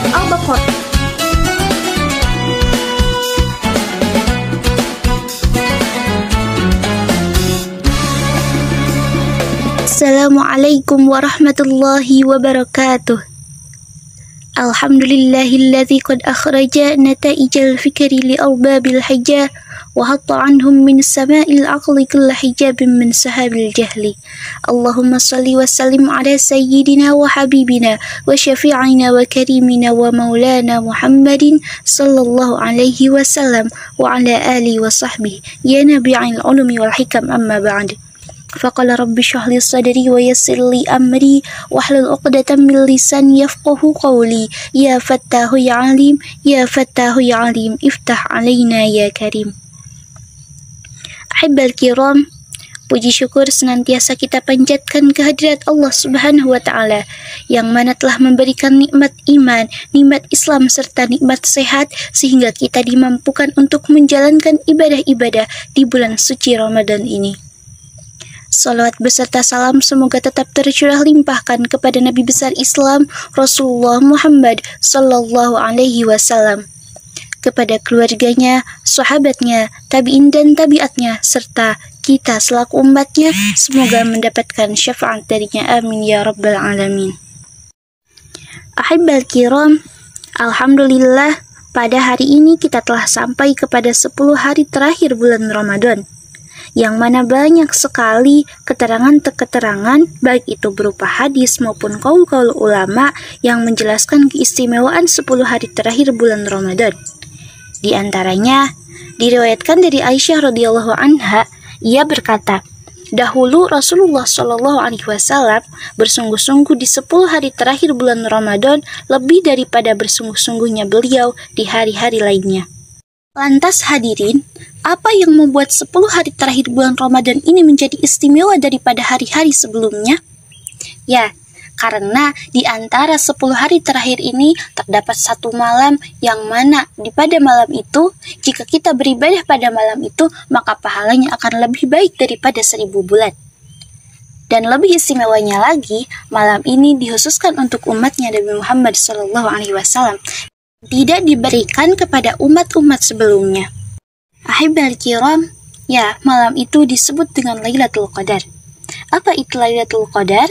surat Al-Baqarah. Assalamualaikum warahmatullahi wabarakatuh. Alhamdulillahilladzi qad akhraja nata'ijal fikri li arbabil hijjah wa hatta anhum min sama'il aqli kulla hijabin min sahabil jahli. Allahumma salli wa sallim ala sayyidina wa habibina wa syafi'ina wa karimina wa maulana Muhammadin sallallahu alaihi wasallam wa ala alihi wa sahbihi ya nabi'il ulumi wal hikam amma ba'd. Faqala rabbi shrah li sadri wa yassir li amri wahlul 'uqdatam min lisani yafqahu qawli ya fattahu ya alim ya fattahu ya alim iftah alaina ya karim. Ahibbal kiram, puji syukur senantiasa kita panjatkan kehadirat Allah Subhanahu wa taala yang mana telah memberikan nikmat iman, nikmat Islam serta nikmat sehat sehingga kita dimampukan untuk menjalankan ibadah-ibadah di bulan suci Ramadan ini. Salawat beserta salam semoga tetap tercurah limpahkan kepada Nabi besar Islam Rasulullah Muhammad sallallahu alaihi wasallam, kepada keluarganya, sahabatnya, tabi'in dan tabi'atnya, serta kita selaku umatnya, semoga mendapatkan syafaat darinya. Amin ya rabbal alamin. Ahibbal kiram, alhamdulillah pada hari ini kita telah sampai kepada 10 hari terakhir bulan Ramadan, yang mana banyak sekali keterangan-keterangan baik itu berupa hadis maupun qaul-qaul ulama yang menjelaskan keistimewaan 10 hari terakhir bulan Ramadan. Di antaranya diriwayatkan dari Aisyah radhiyallahu anha, ia berkata, dahulu Rasulullah Shallallahu alaihi wasallam bersungguh-sungguh di 10 hari terakhir bulan Ramadan lebih daripada bersungguh-sungguhnya beliau di hari-hari lainnya. Lantas hadirin, apa yang membuat 10 hari terakhir bulan Ramadan ini menjadi istimewa daripada hari-hari sebelumnya? Ya, karena di antara 10 hari terakhir ini terdapat satu malam yang mana pada malam itu, jika kita beribadah pada malam itu, maka pahalanya akan lebih baik daripada 1000 bulan. Dan lebih istimewanya lagi, malam ini dikhususkan untuk umatnya Nabi Muhammad SAW, tidak diberikan kepada umat-umat sebelumnya. Ahibbal kiram, ya, malam itu disebut dengan Lailatul Qadar. Apa itu Lailatul Qadar?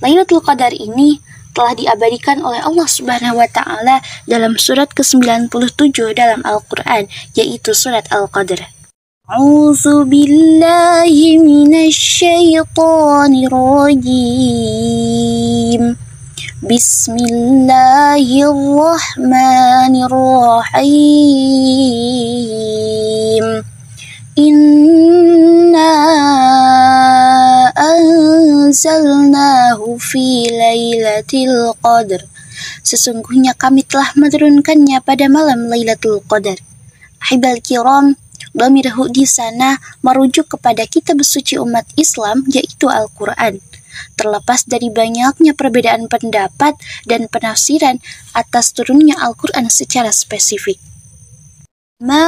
Lailatul Qadar ini telah diabadikan oleh Allah Subhanahu wa taala dalam surat ke-97 dalam Al-Qur'an, yaitu surat Al-Qadar. A'udzu billahi minasy syaithanir rajim. Bismillahirrahmanirrahim. Inna anzalnahu fi lailatul qadr. Sesungguhnya kami telah menurunkannya pada malam Lailatul Qadar. Ahibal kiram, dhamir di sana merujuk kepada kitab suci umat Islam, yaitu Al-Quran. Terlepas dari banyaknya perbedaan pendapat dan penafsiran atas turunnya Al-Quran secara spesifik. Ma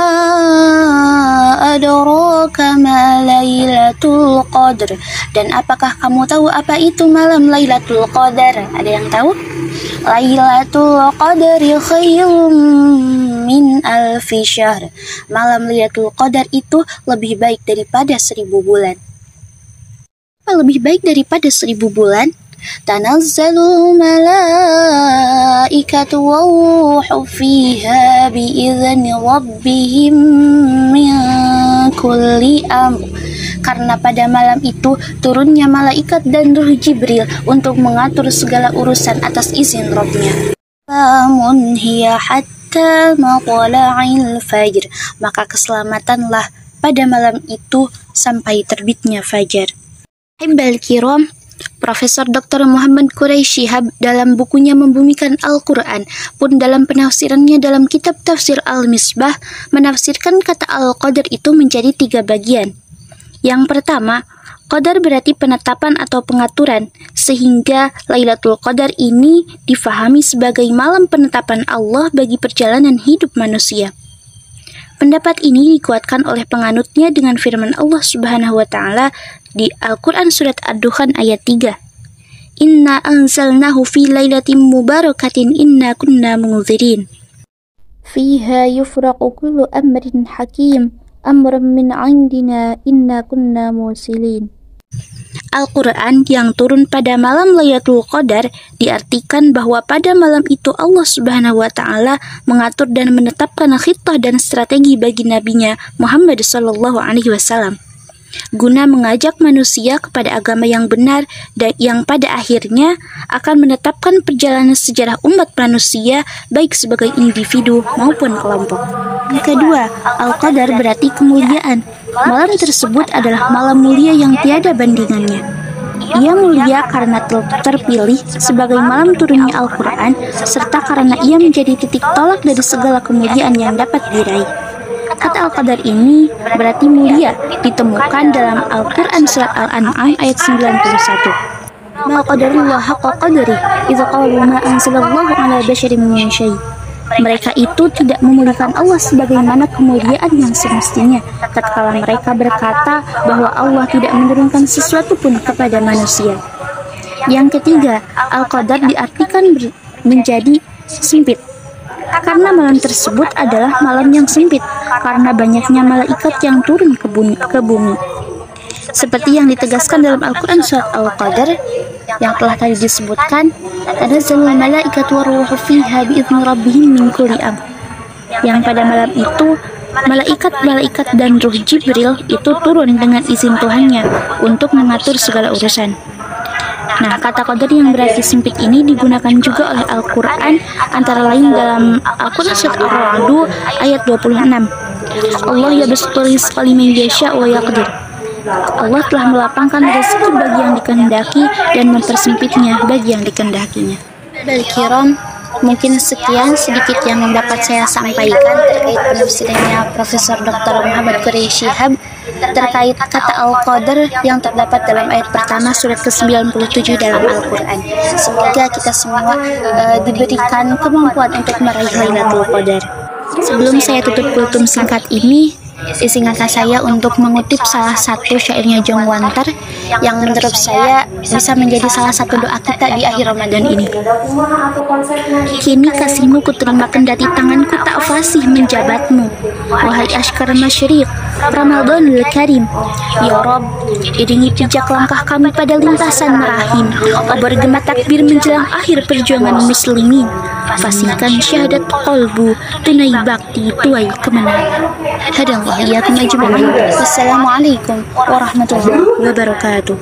adraka ma Lailatul Qadr. Dan apakah kamu tahu apa itu malam Lailatul Qadar? Ada yang tahu? Lailatul Qadri khairum min alfi syahr. Malam Lailatul Qadar itu lebih baik daripada 1000 bulan. Lebih baik daripada 1000 bulan? Tanazzalul malaikatu wa ruhu fiha bi'izni rabbihim min kulli amr. Karena pada malam itu turunnya malaikat dan ruh Jibril untuk mengatur segala urusan atas izin Rabb-nya. Salamun hiya hatta matla'il fajr. Maka keselamatanlah pada malam itu sampai terbitnya fajar. Ahibbal kiram, Profesor Dr. Muhammad Quraisy Shihab dalam bukunya Membumikan Al-Quran pun dalam penafsirannya dalam kitab Tafsir Al-Misbah menafsirkan kata Al-Qadar itu menjadi 3 bagian. Yang pertama, Qadar berarti penetapan atau pengaturan, sehingga Lailatul Qadar ini difahami sebagai malam penetapan Allah bagi perjalanan hidup manusia. Pendapat ini dikuatkan oleh penganutnya dengan firman Allah Subhanahu wa taala di Al-Quran surat Ad-Dukhan ayat 3. Inna anzalnahu fi lailatin mubarakatin inna kunna munzirin. Fiha yufraqu kullu amrin hakim amran min indina inna kunna mursilin. Al-Quran yang turun pada malam Lailatul Qadar diartikan bahwa pada malam itu Allah Subhanahu wa Ta'ala mengatur dan menetapkan khitah dan strategi bagi nabinya Muhammad SAW guna mengajak manusia kepada agama yang benar dan yang pada akhirnya akan menetapkan perjalanan sejarah umat manusia baik sebagai individu maupun kelompok. Yang kedua, Al-Qadar berarti kemuliaan. Malam tersebut adalah malam mulia yang tiada bandingannya. Ia mulia karena terpilih sebagai malam turunnya Al-Quran, serta karena ia menjadi titik tolak dari segala kemuliaan yang dapat diraih. Kata Al-Qadar ini berarti mulia, ditemukan dalam Al-Quran surat Al-An'am ayat 91. Ma qadarullah haqqa qadri idza qalu ma anzalallahu ala basyarin min syai'. Mereka itu tidak memuliakan Allah sebagaimana kemuliaan yang semestinya tatkala mereka berkata bahwa Allah tidak menurunkan sesuatu pun kepada manusia. Yang ketiga, Al-Qadar diartikan menjadi sempit. Karena malam tersebut adalah malam yang sempit, karena banyaknya malaikat yang turun ke bumi. Seperti yang ditegaskan dalam Al-Quran surat Al-Qadar yang telah tadi disebutkan, tanazzalul malaikatu waruhu fiha bi'izni rabbihim min kulli amr. Yang pada malam itu malaikat-malaikat dan ruh Jibril itu turun dengan izin Tuhannya untuk mengatur segala urusan. Nah, kata qadar yang berarti sempit ini digunakan juga oleh Al-Quran antara lain dalam Al-Quran surat Ar-Ra'd ayat 26. Allah yabsutu rizqa liman yasha' wa yaqdir. Allah telah melapangkan rezeki bagi yang dikehendaki dan mempersempitnya bagi yang dikehendakinya. Al-Kiram, mungkin sekian sedikit yang dapat saya sampaikan terkait penafsirannya Profesor Dr. Muhammad Quraish Shihab terkait kata Al-Qadar yang terdapat dalam ayat pertama surat ke-97 dalam Al-Quran. Semoga kita semua diberikan kemampuan untuk meraih Lailatul Qadar. Sebelum saya tutup kultum singkat ini, izinkan saya untuk mengutip salah satu syairnya Jong Wantar yang menurut saya bisa menjadi salah satu doa kita di akhir Ramadan ini. Kini kasihmu kuterima kendati tanganku tak fasih menjabatmu. Wahai Ashkar Masyriq, Ramadanul Karim. Ya Rob, iringi pijak langkah kami pada lintasan rahim. Bergema takbir menjelang akhir perjuangan muslimin. Fasihkan syahadat qalbu, tunai bakti, tuai kemenangan. Hadallah iyyakum ajma'in. Wassalamualaikum warahmatullahi wabarakatuh.